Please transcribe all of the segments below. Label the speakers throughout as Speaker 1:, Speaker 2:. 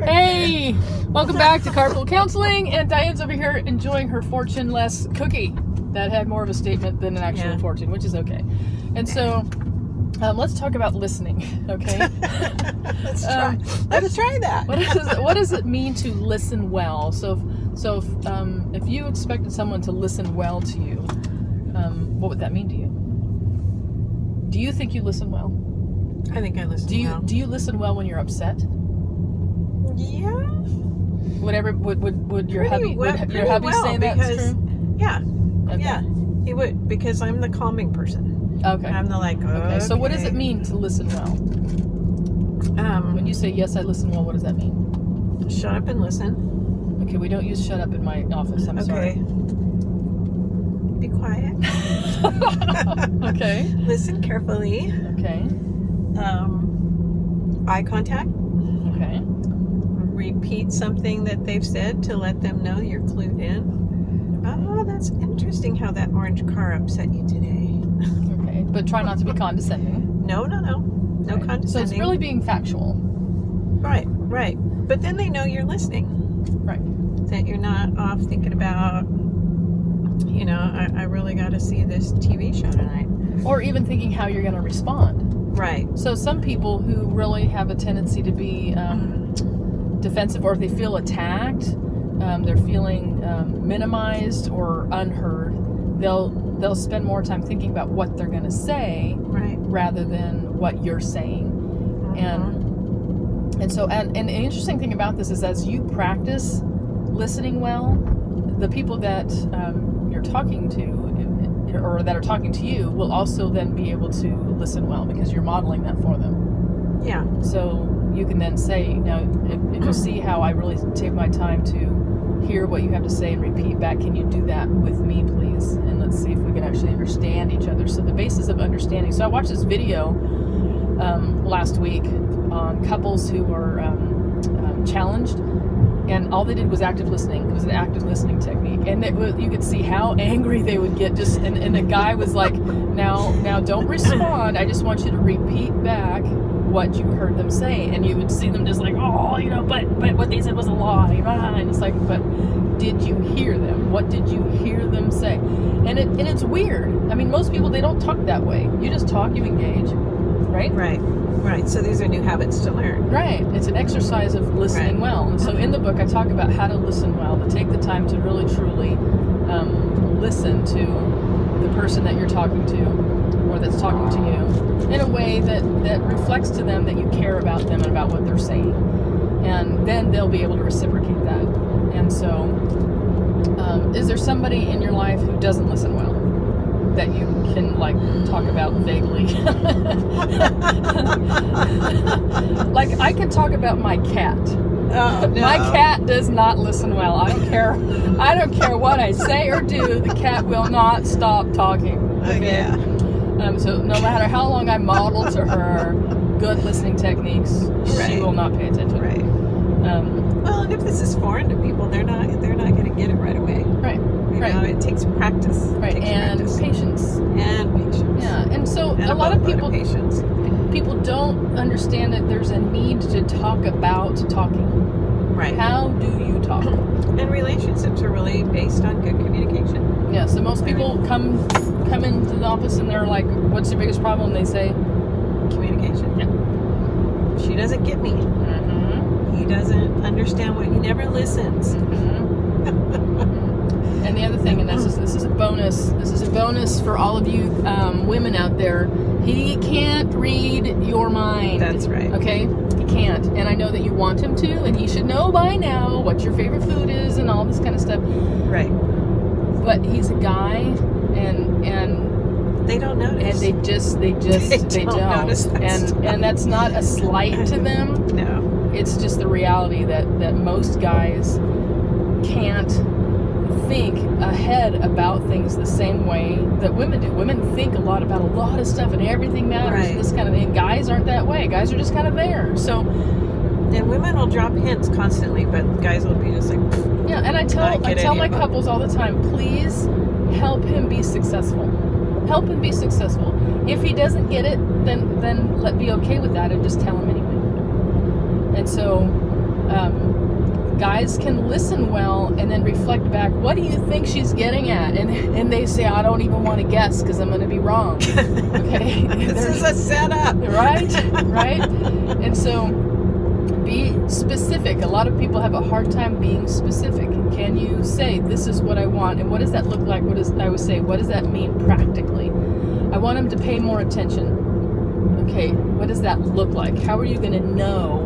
Speaker 1: Hey, welcome back to Carpool Counseling, and Diane's over here enjoying her fortune-less cookie that had more of a statement than an actual fortune, which is okay. And so, let's talk about listening, okay?
Speaker 2: Let's try that.
Speaker 1: What does it mean to listen well? So if you expected someone to listen well to you, what would that mean to you? Do you think you listen well?
Speaker 2: I think I listen well.
Speaker 1: Do you listen well when you're upset?
Speaker 2: Yeah.
Speaker 1: Whatever would your hubby say that's true?
Speaker 2: Yeah.
Speaker 1: Okay.
Speaker 2: Yeah. He would, because I'm the calming person.
Speaker 1: Okay.
Speaker 2: I'm the
Speaker 1: Okay. So what does it mean to listen well? When you say yes, I listen well, what does that mean?
Speaker 2: Shut up and listen.
Speaker 1: Okay, we don't use shut up in my office. I'm sorry.
Speaker 2: Be quiet.
Speaker 1: Okay.
Speaker 2: Listen carefully.
Speaker 1: Okay.
Speaker 2: Eye contact.
Speaker 1: Okay.
Speaker 2: Repeat something that they've said to let them know you're clued in. Oh, that's interesting how that orange car upset you today.
Speaker 1: Okay, but try not to be condescending.
Speaker 2: No
Speaker 1: Right.
Speaker 2: condescending.
Speaker 1: So it's really being factual.
Speaker 2: Right. But then they know you're listening.
Speaker 1: Right.
Speaker 2: That you're not off thinking about, I really got to see this TV show tonight.
Speaker 1: Or even thinking how you're going to respond.
Speaker 2: Right.
Speaker 1: So some people who really have a tendency to be defensive, or if they feel attacked, they're feeling minimized or unheard, they'll spend more time thinking about what they're going to say,
Speaker 2: right,
Speaker 1: rather than what you're saying. And so the interesting thing about this is, as you practice listening well, the people that you're talking to, or that are talking to you, will also then be able to listen well, because you're modeling that for them.
Speaker 2: Yeah.
Speaker 1: So you can then say, now, if you see how I really take my time to hear what you have to say and repeat back, can you do that with me, please? And let's see if we can actually understand each other. So the basis of understanding. So I watched this video last week on couples who were challenged, and all they did was active listening. It was an active listening technique, and you could see how angry they would get. And the guy was like, now don't respond. I just want you to repeat back what you heard them say. And you would see them just like, but what they said was a lie. And it's like, but did you hear them? What did you hear them say? And it's weird. I mean, most people, they don't talk that way. You just talk, you engage, right?
Speaker 2: Right. So these are new habits to learn.
Speaker 1: Right. It's an exercise of listening well. And so in the book, I talk about how to listen well, to take the time to really, truly listen to the person that you're talking to, or that's talking to you, in a way that reflects to them that you care about them and about what they're saying. And then they'll be able to reciprocate that. And so, is there somebody in your life who doesn't listen well, that you can talk about vaguely? Like, I can talk about my cat.
Speaker 2: Oh, no.
Speaker 1: My cat does not listen well. I don't care what I say or do. The cat will not stop talking. Okay.
Speaker 2: Yeah.
Speaker 1: So no matter how long I model to her good listening techniques, she will not pay attention.
Speaker 2: Right. Well, and if this is foreign to people, they're not going to get it right away.
Speaker 1: Right.
Speaker 2: It takes practice.
Speaker 1: Right. And patience. Yeah. And so a lot of people don't understand that there's a need to talk about talking.
Speaker 2: Right.
Speaker 1: How do you talk?
Speaker 2: And relationships are really based on good communication.
Speaker 1: Yeah. So most people come into the office and they're like, "What's your biggest problem?" They say,
Speaker 2: communication. Yeah. She doesn't get me. He doesn't understand he never listens.
Speaker 1: And the other thing, and this is a bonus. This is a bonus for all of you women out there. He can't read your mind.
Speaker 2: That's right.
Speaker 1: Okay, he can't. And I know that you want him to, and he should know by now what your favorite food is and all this kind of stuff.
Speaker 2: Right.
Speaker 1: But he's a guy, and
Speaker 2: they don't notice.
Speaker 1: And they don't
Speaker 2: notice that
Speaker 1: and that's not a slight to them.
Speaker 2: No.
Speaker 1: It's just the reality that most guys can't think ahead about things the same way that women do. Women think a lot about a lot of stuff, and everything matters.
Speaker 2: Right.
Speaker 1: This kind of thing. Guys aren't that way. Guys are just kind of there. So,
Speaker 2: and women will drop hints constantly, but guys will be just like,
Speaker 1: yeah. And I tell my couples all the time, please help him be successful. Help him be successful. If he doesn't get it, then let be okay with that and just tell him anyway. And so guys can listen well and then reflect back, what do you think she's getting at? And they say, I don't even want to guess because I'm going to be wrong. Okay?
Speaker 2: This is a setup.
Speaker 1: Right? And so be specific. A lot of people have a hard time being specific. Can you say, this is what I want? And what does that look like? I always say, what does that mean practically? I want him to pay more attention. Okay, what does that look like? How are you going to know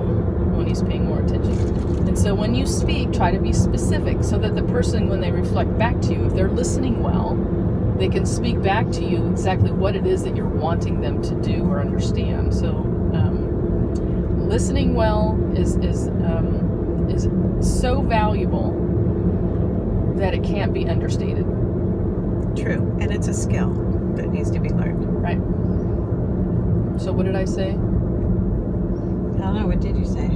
Speaker 1: when he's paying more attention? And so when you speak, try to be specific so that the person, when they reflect back to you, if they're listening well, they can speak back to you exactly what it is that you're wanting them to do or understand. So listening well is so valuable that it can't be understated.
Speaker 2: True, and it's a skill that needs to be learned.
Speaker 1: Right. So what did I say?
Speaker 2: I don't know. What did you say?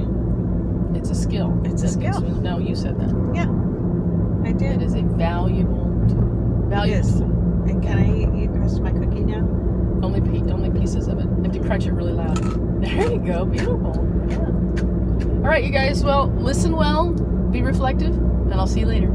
Speaker 1: It's a skill.
Speaker 2: It's a skill.
Speaker 1: No, you said that.
Speaker 2: Yeah, I
Speaker 1: It
Speaker 2: did.
Speaker 1: is a valuable tool.
Speaker 2: Yes. And can I eat the rest of my cookie now?
Speaker 1: Only pieces of it. You have to crunch it really loud. There you go. Beautiful. Yeah. All right, you guys. Well, listen well, be reflective, and I'll see you later.